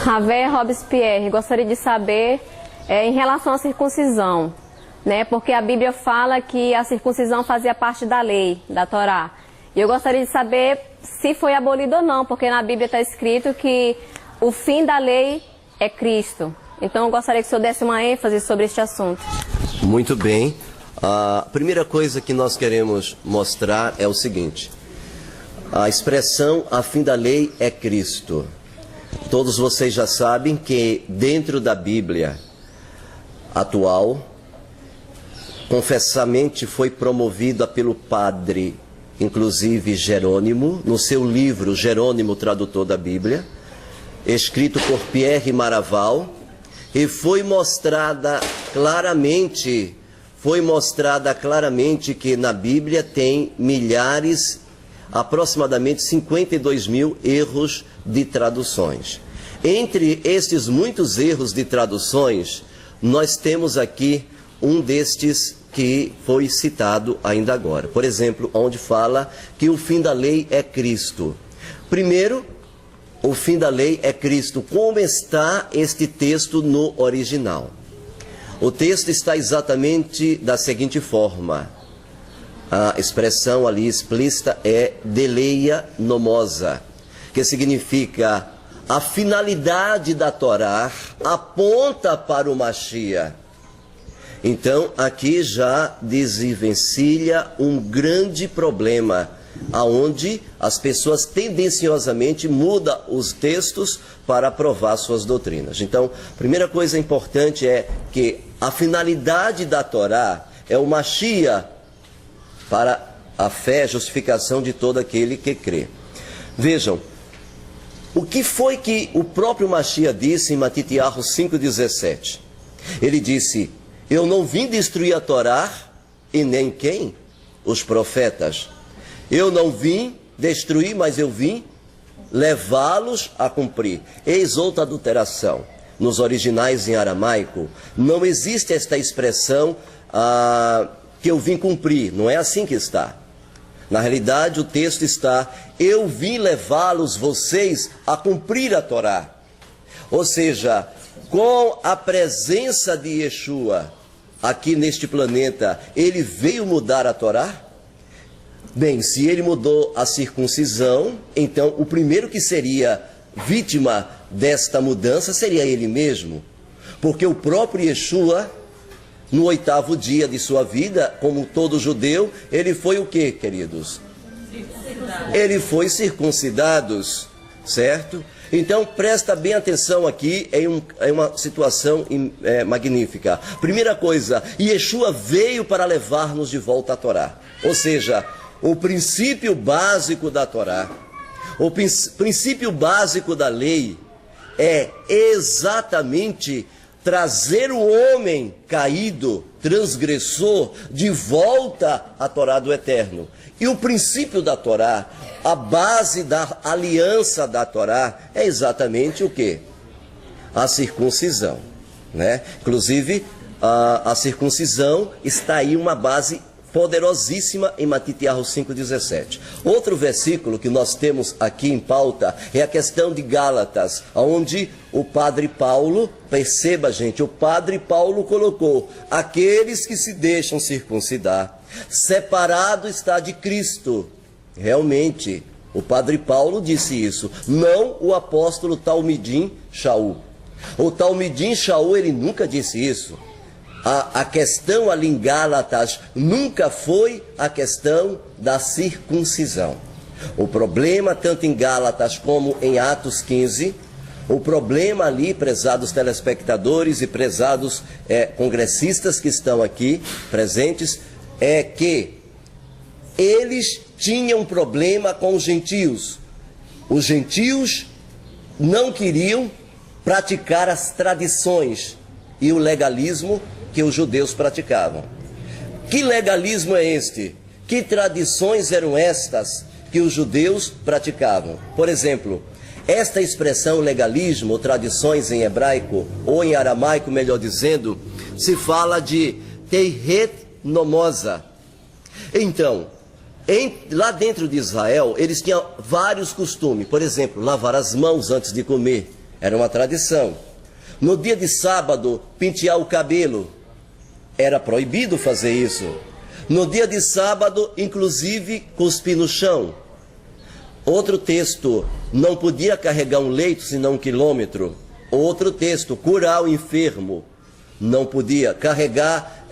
Ravé Robespierre, gostaria de saber em relação à circuncisão, né? Porque a Bíblia fala que a circuncisão fazia parte da lei, da Torá. E eu gostaria de saber se foi abolido ou não, porque na Bíblia está escrito que o fim da lei é Cristo. Então eu gostaria que o senhor desse uma ênfase sobre este assunto. Muito bem. A primeira coisa que nós queremos mostrar é o seguinte: a expressão "a fim da lei é Cristo". Todos vocês já sabem que dentro da Bíblia atual, confessamente foi promovida pelo padre, inclusive Jerônimo, no seu livro Jerônimo, tradutor da Bíblia, escrito por Pierre Maraval, e foi mostrada claramente que na Bíblia tem milhares, aproximadamente 52 mil erros de traduções. Entre estes muitos erros de traduções, nós temos aqui um destes que foi citado ainda agora. Por exemplo, onde fala que o fim da lei é Cristo. Primeiro, o fim da lei é Cristo. Como está este texto no original? O texto está exatamente da seguinte forma. A expressão ali explícita é deleia nomosa, que significa a finalidade da Torá aponta para o Mashiach. Então, aqui já desenvencilha um grande problema, aonde as pessoas tendenciosamente mudam os textos para provar suas doutrinas. Então, a primeira coisa importante é que a finalidade da Torá é o Mashiach para a fé, justificação de todo aquele que crê. Vejam, o que foi que o próprio Mashiach disse em Matitiahu 5,17? Ele disse: eu não vim destruir a Torá e nem quem? Os profetas. Eu não vim destruir, mas eu vim levá-los a cumprir. Eis outra adulteração. Nos originais em aramaico, não existe esta expressão que eu vim cumprir. Não é assim que está. Na realidade, o texto está: eu vim levá-los, vocês, a cumprir a Torá. Ou seja, com a presença de Yeshua aqui neste planeta, ele veio mudar a Torá? Bem, se ele mudou a circuncisão, então o primeiro que seria vítima desta mudança seria ele mesmo. Porque o próprio Yeshua, no 8º dia de sua vida, como todo judeu, ele foi o quê, queridos? Ele foi circuncidado, certo? Então, presta bem atenção aqui, é uma situação magnífica. Primeira coisa, Yeshua veio para levar-nos de volta à Torá. Ou seja, o princípio básico da Torá, o princípio básico da lei é exatamente trazer o homem caído, transgressor, de volta à Torá do Eterno. E o princípio da Torá, a base da aliança da Torá, é exatamente o quê? A circuncisão, né? Inclusive, a circuncisão está aí uma base poderosíssima em Matitiahu 5,17. Outro versículo que nós temos aqui em pauta é a questão de Gálatas, onde o padre Paulo, perceba gente, o padre Paulo colocou: aqueles que se deixam circuncidar, separado está de Cristo. Realmente, o padre Paulo disse isso, não o apóstolo Talmidim Shaul. O Talmidim Shaul, ele nunca disse isso. A questão ali em Gálatas nunca foi a questão da circuncisão. O problema, tanto em Gálatas como em Atos 15, o problema ali, prezados telespectadores e prezados congressistas que estão aqui presentes, é que eles tinham um problema com os gentios. Os gentios não queriam praticar as tradições e o legalismo que os judeus praticavam. Que legalismo é este? Que tradições eram estas que os judeus praticavam? Por exemplo, esta expressão legalismo, ou tradições em hebraico, ou em aramaico, melhor dizendo, se fala de teiret nomosa. Então, lá dentro de Israel, eles tinham vários costumes. Por exemplo, lavar as mãos antes de comer. era uma tradição. No dia de sábado, pentear o cabelo, era proibido fazer isso. No dia de sábado, inclusive, cuspir no chão. Outro texto, não podia carregar um leito senão 1 quilômetro. Outro texto, curar o enfermo. Não podia carregar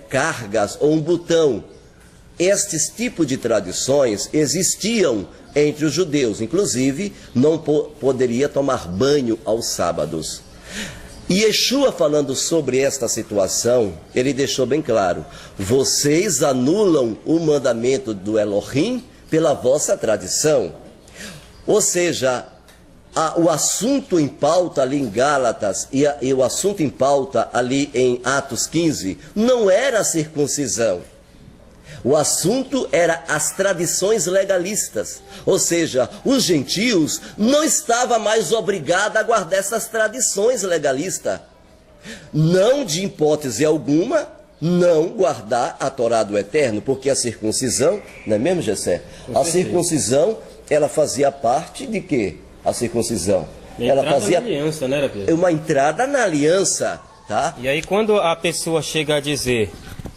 cargas ou um botão. Estes tipos de tradições existiam entre os judeus. Inclusive, não poderia tomar banho aos sábados. E Yeshua, falando sobre esta situação, ele deixou bem claro: vocês anulam o mandamento do Elohim pela vossa tradição. Ou seja, o assunto em pauta ali em Gálatas e o assunto em pauta ali em Atos 15 não era a circuncisão. O assunto era as tradições legalistas. Ou seja, os gentios não estavam mais obrigados a guardar essas tradições legalistas. Não, de hipótese alguma, não guardar a Torá do Eterno, porque a circuncisão, não é mesmo, Gessé? A circuncisão, ela fazia parte de quê? A circuncisão. Ela fazia na aliança, né, Pedro? Uma entrada na aliança, tá? E aí quando a pessoa chega a dizer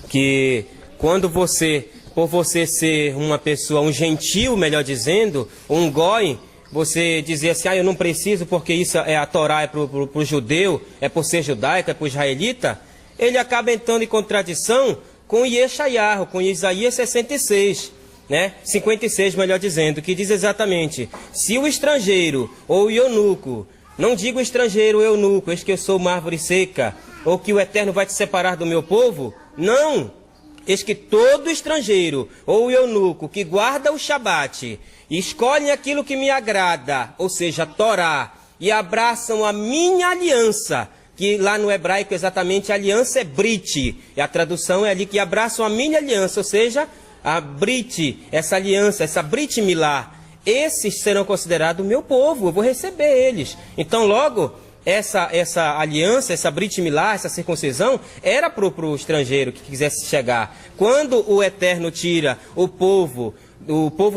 que quando por você ser uma pessoa, um gentio, melhor dizendo, um goi, você dizer assim, eu não preciso porque isso é a Torá, é pro judeu, é por ser judaico, é pro israelita, ele acaba entrando em contradição com Yeshayahu, com Isaías 66, né? 56, melhor dizendo, que diz exatamente, se o estrangeiro ou o eunuco, não digo estrangeiro ou eunuco, eis que eu sou uma árvore seca, ou que o Eterno vai te separar do meu povo, não! Eis que todo estrangeiro ou eunuco que guarda o Shabat e escolhe aquilo que me agrada, ou seja, a Torá, e abraçam a minha aliança, que lá no hebraico exatamente a aliança é Brit, e a tradução é ali que abraçam a minha aliança, ou seja, a Brit, essa aliança, essa Brit Milá, esses serão considerados meu povo, eu vou receber eles. Então logo, essa aliança, essa Brit Milá, essa circuncisão, era para o estrangeiro que quisesse chegar. Quando o Eterno tira o povo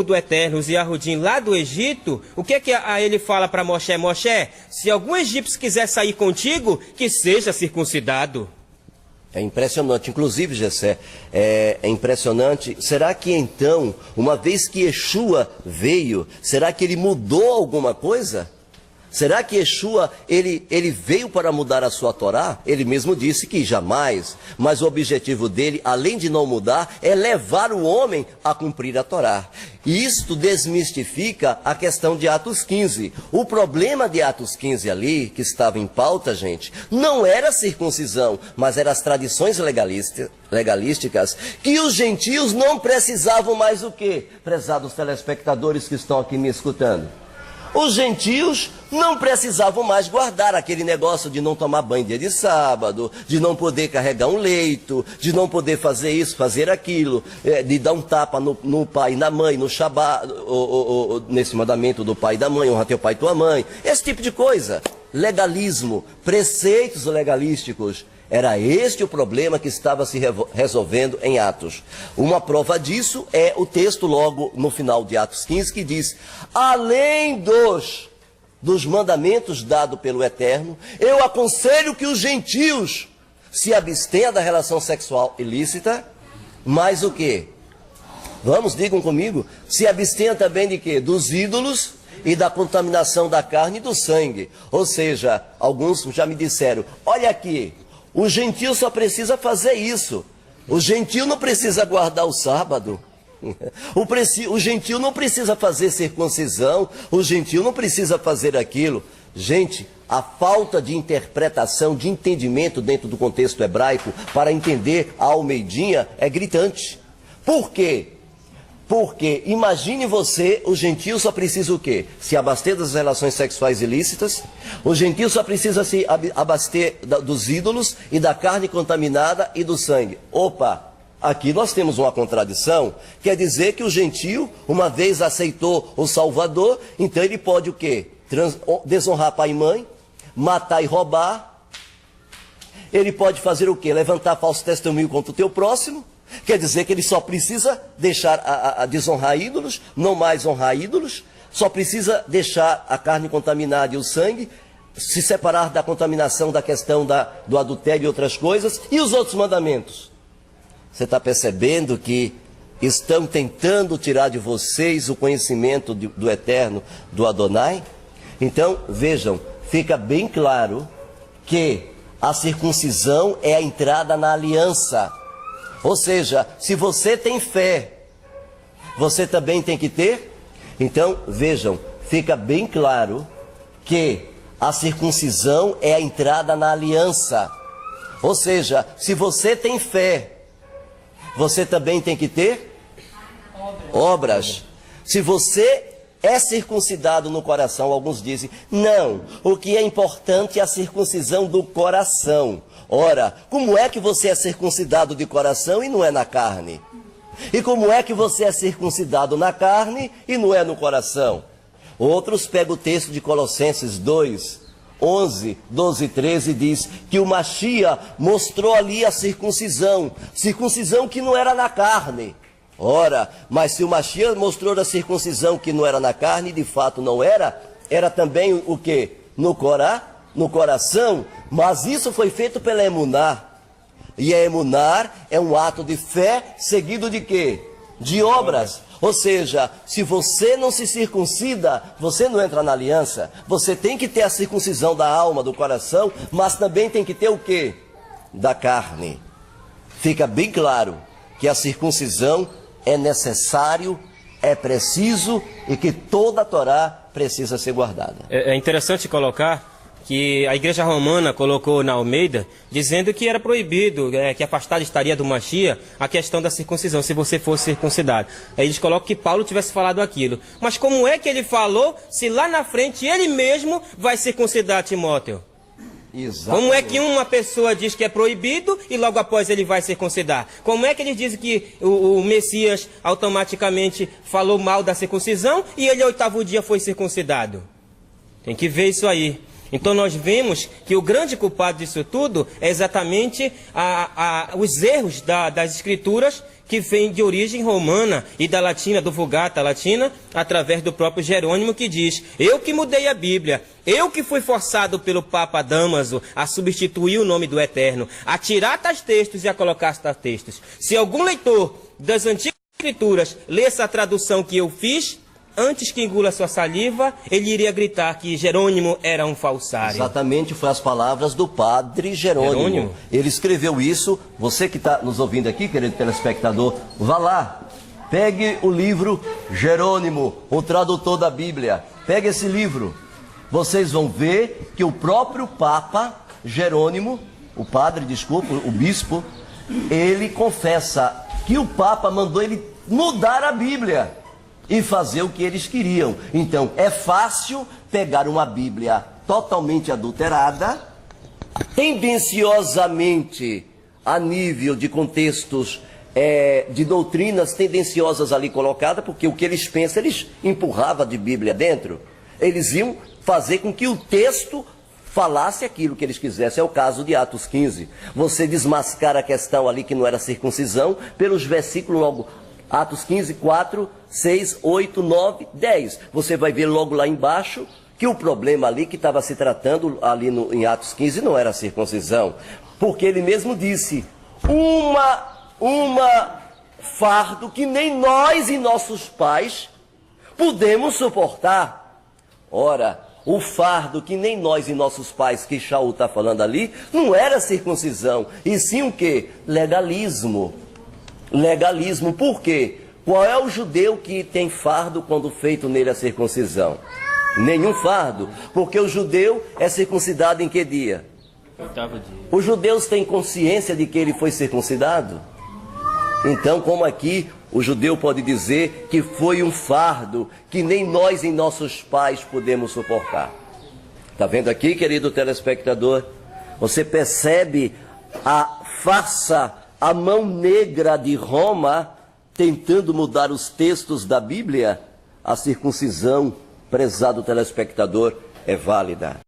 do Eterno, os Yahudim, lá do Egito, o que ele fala para Moshe? Moshe, se algum egípcio quiser sair contigo, que seja circuncidado. É impressionante, inclusive, Gessé, é impressionante. Será que então, uma vez que Yeshua veio, será que ele mudou alguma coisa? Será que Yeshua, ele veio para mudar a sua Torá? Ele mesmo disse que jamais, mas o objetivo dele, além de não mudar, é levar o homem a cumprir a Torá. E isto desmistifica a questão de Atos 15. O problema de Atos 15 ali, que estava em pauta, gente, não era a circuncisão, mas eram as tradições legalísticas, que os gentios não precisavam mais o quê? Prezados telespectadores que estão aqui me escutando. Os gentios não precisavam mais guardar aquele negócio de não tomar banho dia de sábado, de não poder carregar um leito, de não poder fazer isso, fazer aquilo, de dar um tapa no pai e na mãe, no Shabat, nesse mandamento do pai e da mãe, honra teu pai e tua mãe, esse tipo de coisa. Legalismo, preceitos legalísticos. Era este o problema que estava se resolvendo em Atos. Uma prova disso é o texto logo no final de Atos 15 que diz: além dos mandamentos dados pelo Eterno, eu aconselho que os gentios se abstenham da relação sexual ilícita, mas o quê? Vamos, digam comigo, se abstenham também de quê? Dos ídolos e da contaminação da carne e do sangue. Ou seja, alguns já me disseram, olha aqui, o gentio só precisa fazer isso. O gentio não precisa guardar o sábado. O gentio não precisa fazer circuncisão. O gentio não precisa fazer aquilo. Gente, a falta de interpretação, de entendimento dentro do contexto hebraico para entender a Almeidinha é gritante. Por quê? Porque, imagine você, o gentio só precisa o quê? Se abaster das relações sexuais ilícitas, o gentio só precisa se abaster dos ídolos e da carne contaminada e do sangue. Opa, aqui nós temos uma contradição, quer dizer que o gentio, uma vez aceitou o Salvador, então ele pode o quê? Desonrar pai e mãe, matar e roubar, ele pode fazer o quê? Levantar falso testemunho contra o teu próximo. Quer dizer que ele só precisa deixar a desonrar ídolos, não mais honrar ídolos, só precisa deixar a carne contaminada e o sangue, se separar da contaminação da questão do adultério e outras coisas, e os outros mandamentos. Você está percebendo que estão tentando tirar de vocês o conhecimento do Eterno, do Adonai? Então, vejam, fica bem claro que a circuncisão é a entrada na aliança. Ou seja, se você tem fé, você também tem que ter? Então, vejam, fica bem claro que a circuncisão é a entrada na aliança. Ou seja, se você tem fé, você também tem que ter? Obras. Se você é circuncidado no coração, alguns dizem, não, o que é importante é a circuncisão do coração. Ora, como é que você é circuncidado de coração e não é na carne? E como é que você é circuncidado na carne e não é no coração? Outros pegam o texto de Colossenses 2, 11, 12 e 13 e diz que o Machia mostrou ali a circuncisão que não era na carne. Ora, mas se o Machia mostrou a circuncisão que não era na carne, de fato não era, era também o quê? No coração, mas isso foi feito pela emuná. E a emuná é um ato de fé seguido de quê? De obras. Ou seja, se você não se circuncida, você não entra na aliança. Você tem que ter a circuncisão da alma, do coração, mas também tem que ter o quê? Da carne. Fica bem claro que a circuncisão é necessário, é preciso e que toda a Torá precisa ser guardada. É interessante colocar que a Igreja Romana colocou na Almeida, dizendo que era proibido, que afastada estaria do Machia a questão da circuncisão, se você fosse circuncidado. Aí eles colocam que Paulo tivesse falado aquilo. Mas como é que ele falou, se lá na frente ele mesmo vai circuncidar Timóteo? Exatamente. Como é que uma pessoa diz que é proibido e logo após ele vai circuncidar? Como é que eles dizem que o Messias automaticamente falou mal da circuncisão e ele ao 8º dia foi circuncidado? Tem que ver isso aí. Então nós vemos que o grande culpado disso tudo é exatamente os erros das escrituras que vêm de origem romana e da latina, do Vulgata latina, através do próprio Jerônimo, que diz: eu que mudei a Bíblia, eu que fui forçado pelo Papa Damaso a substituir o nome do Eterno, a tirar tais textos e a colocar tais textos. Se algum leitor das antigas escrituras lê essa tradução que eu fiz, antes que engula sua saliva, ele iria gritar que Jerônimo era um falsário. Exatamente, foi as palavras do padre Jerônimo. Ele escreveu isso. Você que está nos ouvindo aqui, querido telespectador, vá lá, pegue o livro Jerônimo, o tradutor da Bíblia. Pegue esse livro. Vocês vão ver que o próprio Papa Jerônimo, o padre, desculpa, o bispo, ele confessa que o Papa mandou ele mudar a Bíblia e fazer o que eles queriam. Então, é fácil pegar uma Bíblia totalmente adulterada, tendenciosamente a nível de contextos, de doutrinas tendenciosas ali colocadas, porque o que eles pensam, eles empurravam de Bíblia dentro. Eles iam fazer com que o texto falasse aquilo que eles quisessem. É o caso de Atos 15. Você desmascara a questão ali que não era circuncisão, pelos versículos logo, Atos 15, 4, 6, 8, 9, 10. Você vai ver logo lá embaixo que o problema ali que estava se tratando ali em Atos 15 não era a circuncisão. Porque ele mesmo disse, uma fardo que nem nós e nossos pais podemos suportar. Ora, o fardo que nem nós e nossos pais, que Shaul está falando ali, não era circuncisão, e sim o quê? Legalismo. Legalismo, por quê? Qual é o judeu que tem fardo quando feito nele a circuncisão? Nenhum fardo, porque o judeu é circuncidado em que dia? 8º dia. Os judeus têm consciência de que ele foi circuncidado? Então, como aqui, o judeu pode dizer que foi um fardo que nem nós e nossos pais podemos suportar. Está vendo aqui, querido telespectador? Você percebe a farsa, a mão negra de Roma tentando mudar os textos da Bíblia? A circuncisão, prezado telespectador, é válida.